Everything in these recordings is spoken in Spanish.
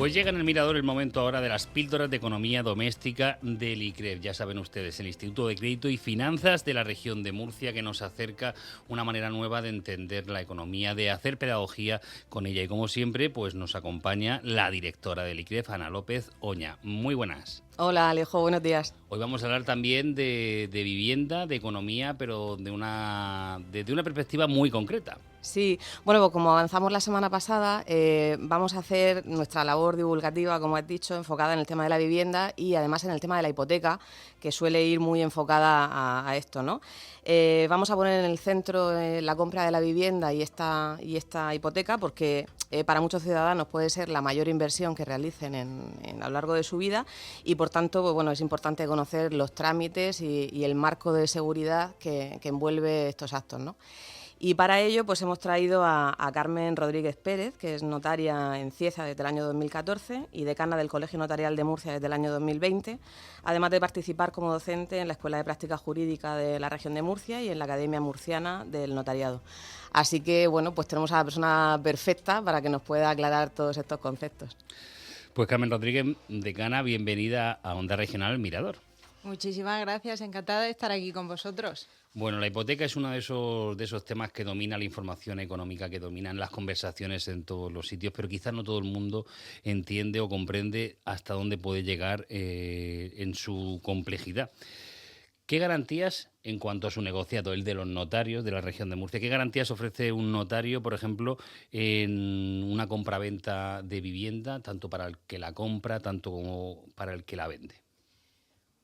Pues llega en el Mirador el momento ahora de las píldoras de economía doméstica del ICREF. Ya saben ustedes, el Instituto de Crédito y Finanzas de la región de Murcia, que nos acerca una manera nueva de entender la economía, de hacer pedagogía con ella. Y como siempre, pues nos acompaña la directora del ICREF, Ana López Oña. Muy buenas. Hola Alejo, buenos días. Hoy vamos a hablar también de vivienda, de economía, pero desde una perspectiva muy concreta. Sí, bueno, pues como avanzamos la semana pasada, vamos a hacer nuestra labor divulgativa, como has dicho, enfocada en el tema de la vivienda y además en el tema de la hipoteca, que suele ir muy enfocada a esto, ¿no? Vamos a poner en el centro la compra de la vivienda y esta hipoteca porque para muchos ciudadanos puede ser la mayor inversión que realicen a lo largo de su vida y por tanto pues, bueno, es importante conocer los trámites y el marco de seguridad que envuelve estos actos, ¿no? Y para ello pues hemos traído a Carmen Rodríguez Pérez, que es notaria en Cieza desde el año 2014 y decana del Colegio Notarial de Murcia desde el año 2020, además de participar como docente en la Escuela de Práctica Jurídica de la región de Murcia y en la Academia Murciana del Notariado. Así que bueno, pues tenemos a la persona perfecta para que nos pueda aclarar todos estos conceptos. Pues Carmen Rodríguez, decana, bienvenida a Onda Regional El Mirador. Muchísimas gracias, encantada de estar aquí con vosotros. Bueno, la hipoteca es uno de esos temas que domina la información económica, que dominan las conversaciones en todos los sitios, pero quizás no todo el mundo entiende o comprende hasta dónde puede llegar en su complejidad. ¿Qué garantías, en cuanto a su negociado, el de los notarios de la región de Murcia, qué garantías ofrece un notario, por ejemplo, en una compraventa de vivienda, tanto para el que la compra, tanto como para el que la vende?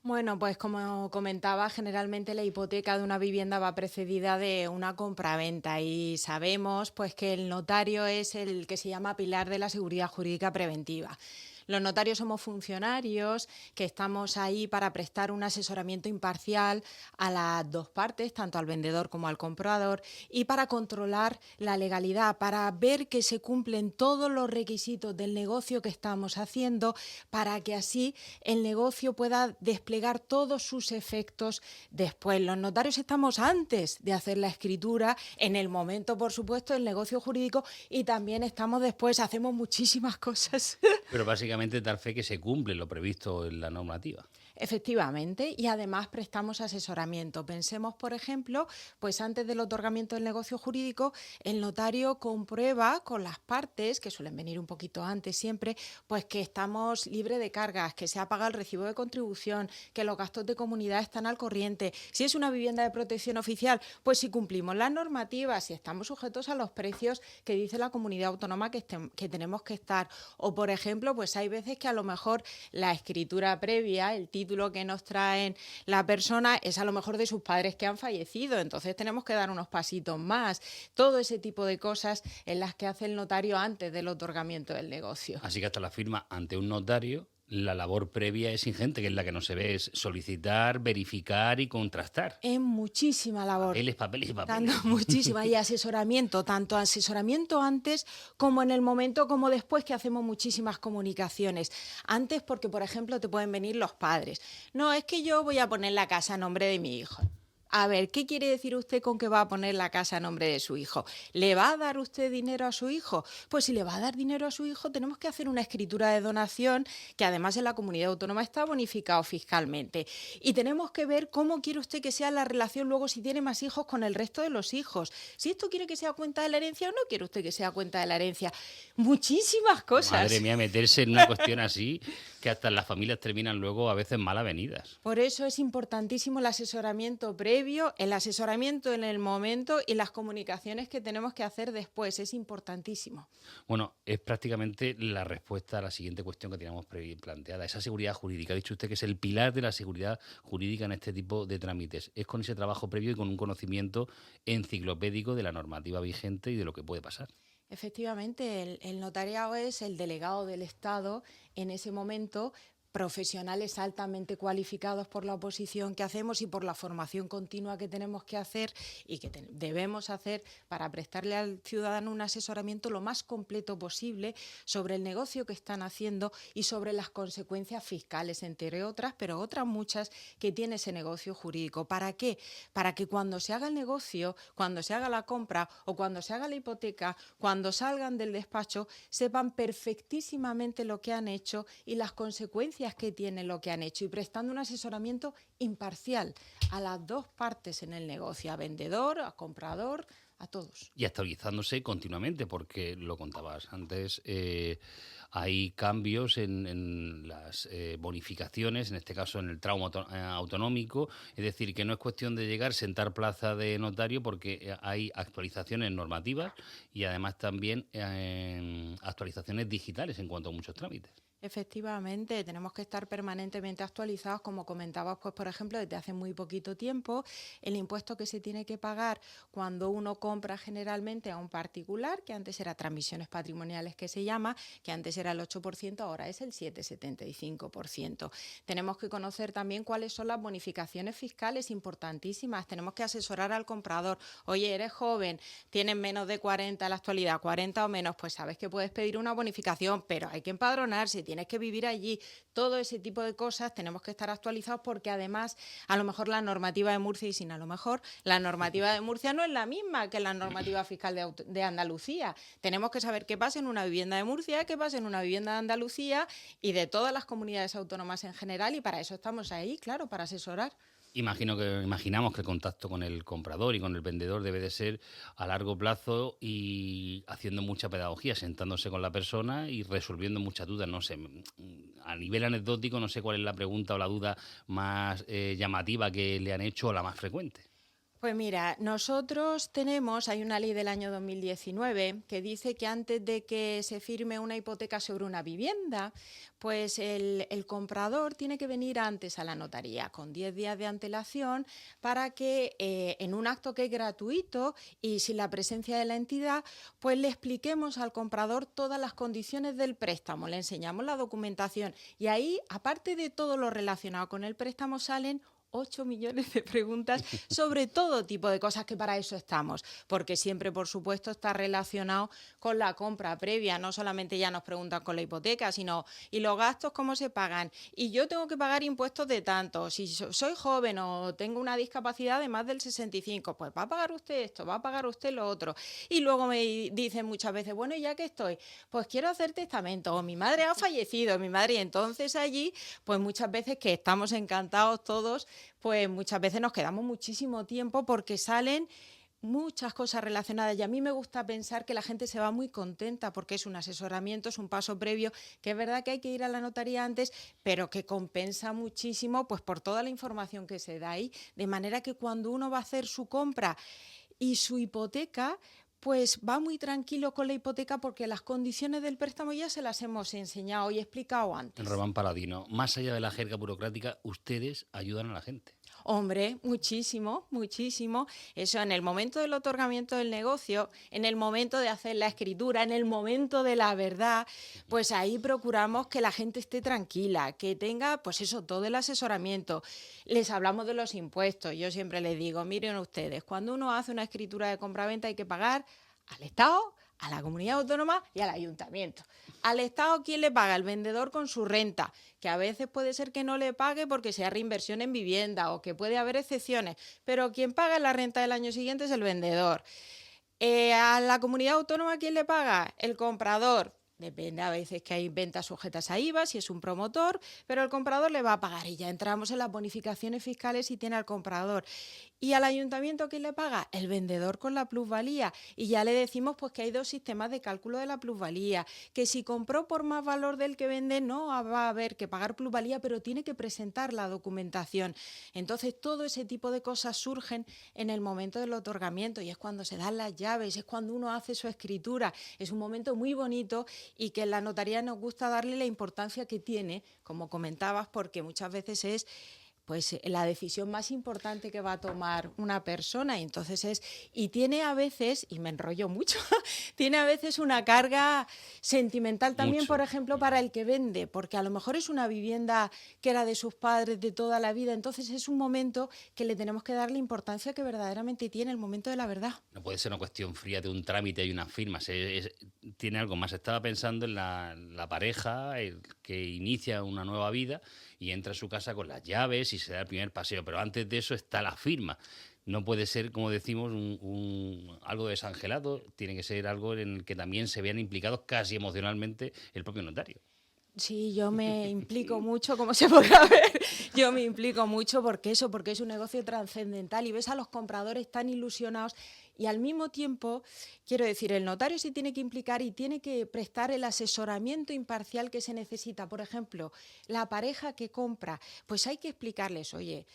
Bueno, pues como comentaba, generalmente la hipoteca de una vivienda va precedida de una compraventa y sabemos pues que el notario es el que se llama pilar de la seguridad jurídica preventiva. Los notarios somos funcionarios que estamos ahí para prestar un asesoramiento imparcial a las dos partes, tanto al vendedor como al comprador, y para controlar la legalidad, para ver que se cumplen todos los requisitos del negocio que estamos haciendo, para que así el negocio pueda desplegar todos sus efectos después. Los notarios estamos antes de hacer la escritura, en el momento, por supuesto, del negocio jurídico, y también estamos después, hacemos muchísimas cosas. Pero básicamente dar fe que se cumple lo previsto en la normativa. Efectivamente, y además prestamos asesoramiento. Pensemos, por ejemplo, pues antes del otorgamiento del negocio jurídico, el notario comprueba con las partes, que suelen venir un poquito antes siempre, pues que estamos libres de cargas, que se ha pagado el recibo de contribución, que los gastos de comunidad están al corriente. Si es una vivienda de protección oficial, pues si cumplimos las normativas, si estamos sujetos a los precios que dice la comunidad autónoma que tenemos que estar. O, por ejemplo, pues hay veces que a lo mejor la escritura previa, el título que nos traen la persona es a lo mejor de sus padres que han fallecido, entonces tenemos que dar unos pasitos más. Todo ese tipo de cosas en las que hace el notario antes del otorgamiento del negocio. Así que hasta la firma ante un notario, la labor previa es ingente, que es la que no se ve, es solicitar, verificar y contrastar. Es muchísima labor. Papeles y papeles. Muchísima. Y asesoramiento, tanto asesoramiento antes como en el momento como después, que hacemos muchísimas comunicaciones. Antes porque, por ejemplo, te pueden venir los padres. No, es que yo voy a poner la casa a nombre de mi hijo. A ver, ¿qué quiere decir usted con que va a poner la casa a nombre de su hijo? ¿Le va a dar usted dinero a su hijo? Pues si le va a dar dinero a su hijo, tenemos que hacer una escritura de donación, que además en la comunidad autónoma está bonificado fiscalmente. Y tenemos que ver cómo quiere usted que sea la relación luego si tiene más hijos con el resto de los hijos. Si esto quiere que sea cuenta de la herencia o no quiere usted que sea cuenta de la herencia. Muchísimas cosas. Madre mía, meterse en una cuestión así, que hasta las familias terminan luego a veces mal avenidas. Por eso es importantísimo el asesoramiento previo, el asesoramiento en el momento y las comunicaciones que tenemos que hacer después. Es importantísimo. Bueno, es prácticamente la respuesta a la siguiente cuestión que teníamos planteada. Esa seguridad jurídica. Ha dicho usted que es el pilar de la seguridad jurídica en este tipo de trámites. Es con ese trabajo previo y con un conocimiento enciclopédico de la normativa vigente y de lo que puede pasar. Efectivamente, el notariado es el delegado del Estado en ese momento profesionales altamente cualificados por la oposición que hacemos y por la formación continua que tenemos que hacer y que debemos hacer para prestarle al ciudadano un asesoramiento lo más completo posible sobre el negocio que están haciendo y sobre las consecuencias fiscales, entre otras, pero otras muchas que tiene ese negocio jurídico. ¿Para qué? Para que cuando se haga el negocio, cuando se haga la compra o cuando se haga la hipoteca, cuando salgan del despacho, sepan perfectísimamente lo que han hecho y las consecuencias que tiene lo que han hecho, y prestando un asesoramiento imparcial a las dos partes en el negocio, a vendedor, a comprador, a todos. Y actualizándose continuamente, porque lo contabas antes, hay cambios en las bonificaciones, en este caso en el tramo autonómico, es decir, que no es cuestión de llegar, sentar plaza de notario, porque hay actualizaciones normativas y además también actualizaciones digitales en cuanto a muchos trámites. Efectivamente, tenemos que estar permanentemente actualizados, como comentabas, pues por ejemplo, desde hace muy poquito tiempo, el impuesto que se tiene que pagar cuando uno compra generalmente a un particular, que antes era transmisiones patrimoniales que se llama, que antes era el 8%, ahora es el 7,75%. Tenemos que conocer también cuáles son las bonificaciones fiscales importantísimas, tenemos que asesorar al comprador. Oye, eres joven, tienes menos de 40 en la actualidad, 40 o menos, pues sabes que puedes pedir una bonificación, pero hay que empadronarse, tienes que vivir allí, todo ese tipo de cosas tenemos que estar actualizados, porque además a lo mejor la normativa de Murcia, y sin a lo mejor, la normativa de Murcia no es la misma que la normativa fiscal de Andalucía. Tenemos que saber qué pasa en una vivienda de Murcia, qué pasa en una vivienda de Andalucía y de todas las comunidades autónomas en general, y para eso estamos ahí, claro, para asesorar. Imaginamos que el contacto con el comprador y con el vendedor debe de ser a largo plazo y haciendo mucha pedagogía, sentándose con la persona y resolviendo muchas dudas. No sé, a nivel anecdótico, no sé cuál es la pregunta o la duda más llamativa que le han hecho o la más frecuente. Pues mira, hay una ley del año 2019 que dice que antes de que se firme una hipoteca sobre una vivienda, pues el comprador tiene que venir antes a la notaría con 10 días de antelación para que en un acto que es gratuito y sin la presencia de la entidad, pues le expliquemos al comprador todas las condiciones del préstamo, le enseñamos la documentación y ahí, aparte de todo lo relacionado con el préstamo, salen 8 millones de preguntas sobre todo tipo de cosas, que para eso estamos, porque siempre, por supuesto, está relacionado con la compra previa. No solamente ya nos preguntan con la hipoteca, sino ¿y los gastos cómo se pagan? Y yo tengo que pagar impuestos de tanto. Si soy joven o tengo una discapacidad de más del 65, pues va a pagar usted esto, va a pagar usted lo otro. Y luego me dicen muchas veces, bueno, ya que estoy, pues quiero hacer testamento, o mi madre ha fallecido, y entonces allí, pues muchas veces, que estamos encantados todos, pues muchas veces nos quedamos muchísimo tiempo porque salen muchas cosas relacionadas, y a mí me gusta pensar que la gente se va muy contenta porque es un asesoramiento, es un paso previo, que es verdad que hay que ir a la notaría antes, pero que compensa muchísimo pues por toda la información que se da ahí, de manera que cuando uno va a hacer su compra y su hipoteca, pues va muy tranquilo con la hipoteca porque las condiciones del préstamo ya se las hemos enseñado y explicado antes. Román Paladino, más allá de la jerga burocrática, ustedes ayudan a la gente. Hombre, muchísimo, muchísimo. Eso en el momento del otorgamiento del negocio, en el momento de hacer la escritura, en el momento de la verdad, pues ahí procuramos que la gente esté tranquila, que tenga, pues eso, todo el asesoramiento. Les hablamos de los impuestos. Yo siempre les digo, miren ustedes, cuando uno hace una escritura de compraventa hay que pagar al Estado, a la comunidad autónoma y al ayuntamiento. Al Estado, ¿quién le paga? El vendedor con su renta, que a veces puede ser que no le pague porque sea reinversión en vivienda o que puede haber excepciones, pero quien paga la renta del año siguiente es el vendedor. A la comunidad autónoma, ¿quién le paga? El comprador. Depende, a veces que hay ventas sujetas a IVA, si es un promotor, pero el comprador le va a pagar y ya entramos en las bonificaciones fiscales si tiene al comprador. ¿Y al ayuntamiento quién le paga? El vendedor con la plusvalía. Y ya le decimos pues que hay dos sistemas de cálculo de la plusvalía, que si compró por más valor del que vende no va a haber que pagar plusvalía, pero tiene que presentar la documentación. Entonces todo ese tipo de cosas surgen en el momento del otorgamiento y es cuando se dan las llaves, es cuando uno hace su escritura. Es un momento muy bonito y que en la notaría nos gusta darle la importancia que tiene, como comentabas, porque muchas veces es pues la decisión más importante que va a tomar una persona. Y entonces tiene a veces, y me enrollo mucho, tiene a veces una carga sentimental también, Mucho. por ejemplo, para el que vende, porque a lo mejor es una vivienda que era de sus padres de toda la vida, entonces es un momento que le tenemos que dar la importancia que verdaderamente tiene, el momento de la verdad. No puede ser una cuestión fría de un trámite y unas firmas. Tiene algo más. Estaba pensando en la pareja el que inicia una nueva vida y entra a su casa con las llaves y se da el primer paseo. Pero antes de eso está la firma. No puede ser, como decimos, algo desangelado. Tiene que ser algo en el que también se vean implicados casi emocionalmente el propio notario. Sí, yo me implico mucho, como se podrá ver, yo me implico mucho porque es un negocio trascendental y ves a los compradores tan ilusionados y al mismo tiempo, quiero decir, el notario se tiene que implicar y tiene que prestar el asesoramiento imparcial que se necesita. Por ejemplo, la pareja que compra, pues hay que explicarles, oye,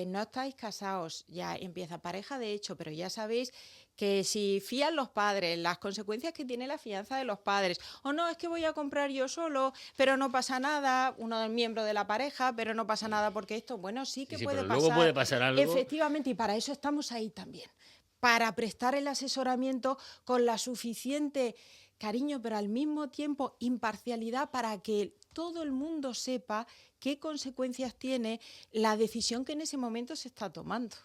no estáis casados, ya empieza pareja de hecho, pero ya sabéis que si fían los padres, las consecuencias que tiene la fianza de los padres, o no, es que voy a comprar yo solo, pero no pasa nada, uno es miembro de la pareja, pero no pasa nada porque esto, bueno, sí que Sí, puede pero pasar. luego puede pasar algo. Efectivamente, y para eso estamos ahí también, para prestar el asesoramiento con la suficiente cariño, pero al mismo tiempo imparcialidad para que todo el mundo sepa qué consecuencias tiene la decisión que en ese momento se está tomando.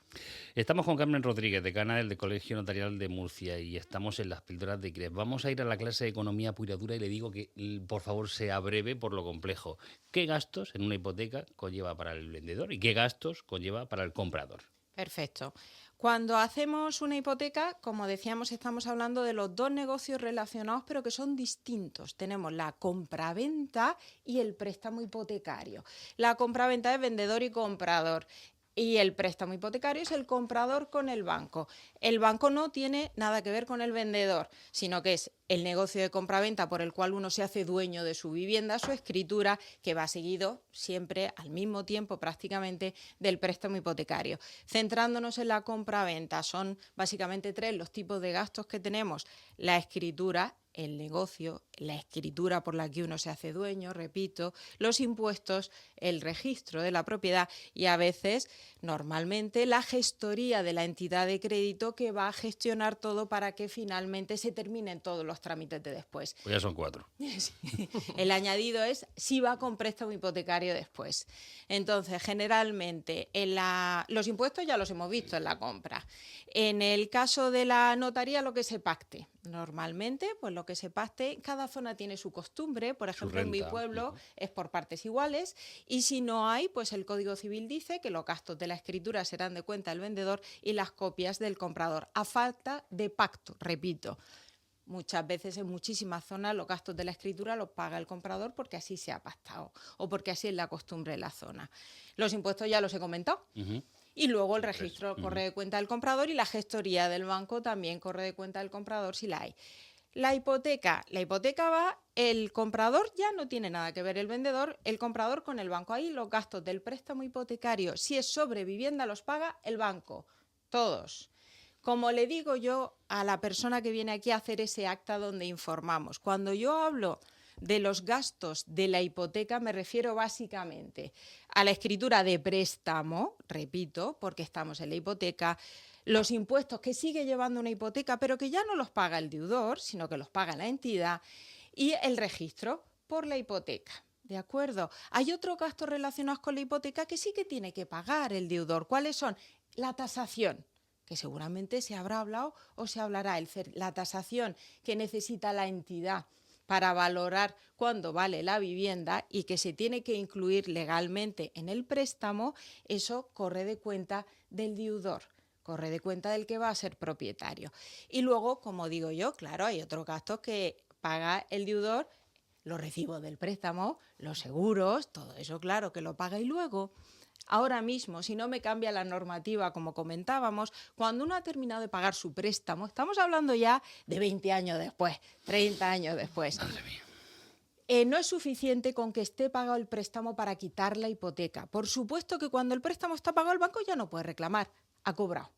Estamos con Carmen Rodríguez, decana del Colegio Notarial de Murcia, y estamos en las píldoras de ICREF. Vamos a ir a la clase de Economía pura y dura y le digo que, por favor, sea breve por lo complejo. ¿Qué gastos en una hipoteca conlleva para el vendedor y qué gastos conlleva para el comprador? Perfecto. Cuando hacemos una hipoteca, como decíamos, estamos hablando de los dos negocios relacionados, pero que son distintos. Tenemos la compraventa y el préstamo hipotecario. La compraventa es vendedor y comprador. Y el préstamo hipotecario es el comprador con el banco. El banco no tiene nada que ver con el vendedor, sino que es el negocio de compraventa por el cual uno se hace dueño de su vivienda, su escritura, que va seguido siempre al mismo tiempo prácticamente del préstamo hipotecario. Centrándonos en la compraventa, son básicamente tres los tipos de gastos que tenemos: la escritura, el negocio, la escritura por la que uno se hace dueño, repito, los impuestos, el registro de la propiedad y a veces, normalmente, la gestoría de la entidad de crédito que va a gestionar todo para que finalmente se terminen todos los trámites de después. Pues ya son 4. Sí. El añadido es si va con préstamo hipotecario después. Entonces, generalmente, los impuestos ya los hemos visto en la compra. En el caso de la notaría, lo que se pacte. Normalmente, pues lo que se pacte, cada zona tiene su costumbre. Por ejemplo, en mi pueblo es por partes iguales. Y si no hay, pues el Código Civil dice que los gastos de la escritura serán de cuenta del vendedor y las copias del comprador, a falta de pacto, repito. Muchas veces en muchísimas zonas los gastos de la escritura los paga el comprador porque así se ha pactado o porque así es la costumbre de la zona. Los impuestos ya los he comentado. Y luego el registro corre de cuenta del comprador y la gestoría del banco también corre de cuenta del comprador si la hay. La hipoteca va, el comprador ya no tiene nada que ver, el vendedor, el comprador con el banco. Ahí los gastos del préstamo hipotecario, si es sobre vivienda, los paga el banco, todos. Como le digo yo a la persona que viene aquí a hacer ese acta donde informamos, cuando yo hablo de los gastos de la hipoteca me refiero básicamente a la escritura de préstamo, repito, porque estamos en la hipoteca, los impuestos que sigue llevando una hipoteca, pero que ya no los paga el deudor, sino que los paga la entidad, y el registro por la hipoteca. ¿De acuerdo? Hay otros gastos relacionados con la hipoteca que sí que tiene que pagar el deudor. ¿Cuáles son? La tasación, que seguramente se habrá hablado o se hablará, la tasación que necesita la entidad para valorar cuánto vale la vivienda y que se tiene que incluir legalmente en el préstamo, eso corre de cuenta del deudor, corre de cuenta del que va a ser propietario. Y luego, como digo yo, claro, hay otros gastos que paga el deudor, los recibos del préstamo, los seguros, todo eso claro que lo paga y luego... Ahora mismo, si no me cambia la normativa, como comentábamos, cuando uno ha terminado de pagar su préstamo, estamos hablando ya de 20 años después, 30 años después. Madre mía. No es suficiente con que esté pagado el préstamo para quitar la hipoteca. Por supuesto que cuando el préstamo está pagado, el banco ya no puede reclamar, ha cobrado.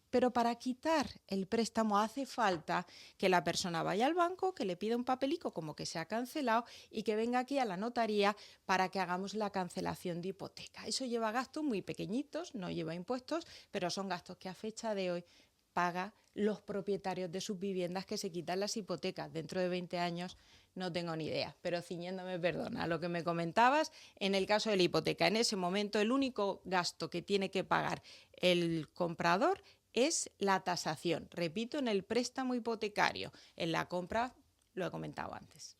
Pero para quitar el préstamo hace falta que la persona vaya al banco, que le pida un papelico como que se ha cancelado y que venga aquí a la notaría para que hagamos la cancelación de hipoteca. Eso lleva gastos muy pequeñitos, no lleva impuestos, pero son gastos que a fecha de hoy paga los propietarios de sus viviendas que se quitan las hipotecas. Dentro de 20 años no tengo ni idea, pero ciñéndome, perdona, a lo que me comentabas, en el caso de la hipoteca, en ese momento el único gasto que tiene que pagar el comprador es la tasación. Repito, en el préstamo hipotecario, en la compra lo he comentado antes.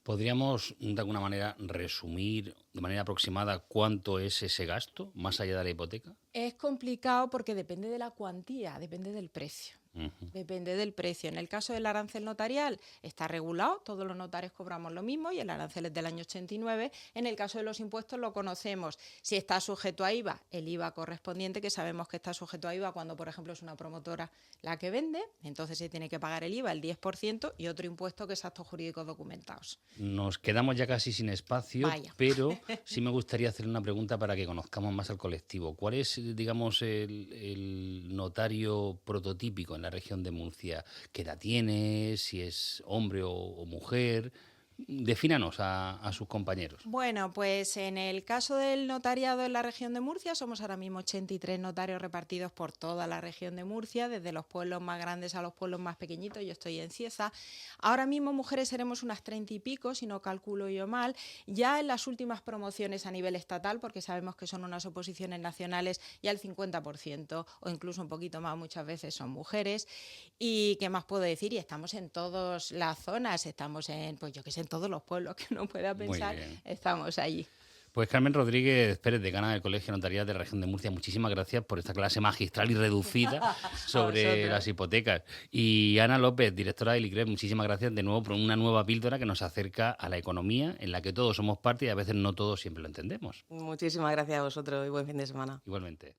¿Podríamos, de alguna manera, resumir de manera aproximada cuánto es ese gasto, más allá de la hipoteca? Es complicado porque depende de la cuantía, depende del precio. Ujú. Depende del precio. En el caso del arancel notarial está regulado, todos los notarios cobramos lo mismo y el arancel es del año 89. En el caso de los impuestos lo conocemos. Si está sujeto a IVA, el IVA correspondiente, que sabemos que está sujeto a IVA cuando, por ejemplo, es una promotora la que vende, entonces se tiene que pagar el IVA, el 10%, y otro impuesto que es actos jurídicos documentados. Nos quedamos ya casi sin espacio, Vaya. pero sí me gustaría hacer una pregunta para que conozcamos más al colectivo. ¿Cuál es, digamos, el notario prototípico en la región de Murcia? ¿Qué edad tiene? ¿Si es hombre o mujer? Defínanos a sus compañeros. Bueno, pues en el caso del notariado en la región de Murcia, somos ahora mismo 83 notarios repartidos por toda la región de Murcia, desde los pueblos más grandes a los pueblos más pequeñitos. Yo estoy en Cieza. Ahora mismo mujeres seremos unas 30 y pico, si no calculo yo mal. Ya en las últimas promociones a nivel estatal, porque sabemos que son unas oposiciones nacionales, ya el 50% o incluso un poquito más muchas veces son mujeres. ¿Y qué más puedo decir? Y estamos en todas las zonas, estamos en, pues yo qué sé, en todos los pueblos que uno pueda pensar, bien. estamos allí. Pues Carmen Rodríguez Pérez, decana del Colegio Notarial de la región de Murcia, muchísimas gracias por esta clase magistral y reducida sobre las hipotecas. Y Ana López, directora del ICREF, muchísimas gracias de nuevo por una nueva píldora que nos acerca a la economía, en la que todos somos parte y a veces no todos siempre lo entendemos. Muchísimas gracias a vosotros y buen fin de semana. Igualmente.